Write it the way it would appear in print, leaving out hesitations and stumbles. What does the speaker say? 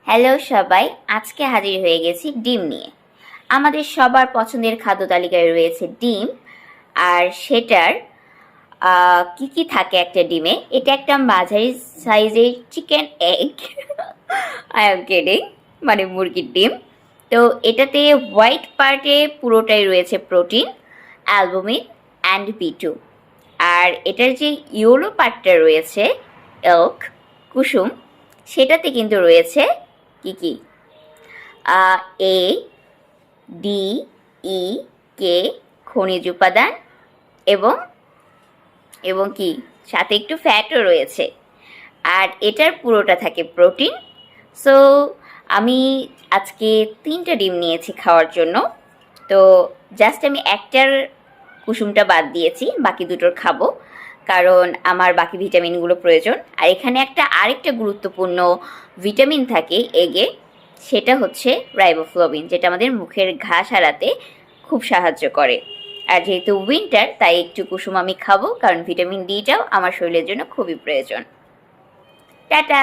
Hello সবাই, আজকে হাজির হয়ে গেছি ডিম নিয়ে। আমাদের সবার পছন্দের খাদ্য তালিকায় রয়েছে ডিম। আর সেটার কি কি থাকে একটা ডিমে? এটা একটা মাঝারি সাইজের chicken egg. I am kidding, মানে মুরগির ডিম। তো এটাতে হোয়াইট পার্টে পুরোটাই রয়েছে প্রোটিন, অ্যালবুমিন অ্যান্ড বি2। আর এটার যে ইয়েলো পার্টটা রয়েছে, এল্ক, কুসুম, সেটাতে কিন্তু রয়েছে কি কি? এ, ডি, ই, কে খনিজ উপাদান, এবং এবং কি সাথে একটু ফ্যাটও রয়েছে। আর এটার পুরোটা থাকে প্রোটিন। সো আমি আজকে 3টা ডিম নিয়েছি খাওয়ার জন্য। তো জাস্ট আমি একটার কুসুমটা বাদ দিয়েছি, বাকি দুটোর খাবো, কারণ আমার বাকি ভিটামিনগুলো প্রয়োজন। আর এখানে আরেকটা গুরুত্বপূর্ণ ভিটামিন থাকে এগে, সেটা হচ্ছে রাইবোফ্লাভিন, যেটা আমাদের মুখের ঘা সারাতে খুব সাহায্য করে। আর যেহেতু উইন্টার, তাই একটু কুসুম আমি খাবো, কারণ ভিটামিন ডিটাও আমার শরীরের জন্য খুবই প্রয়োজন। টাটা।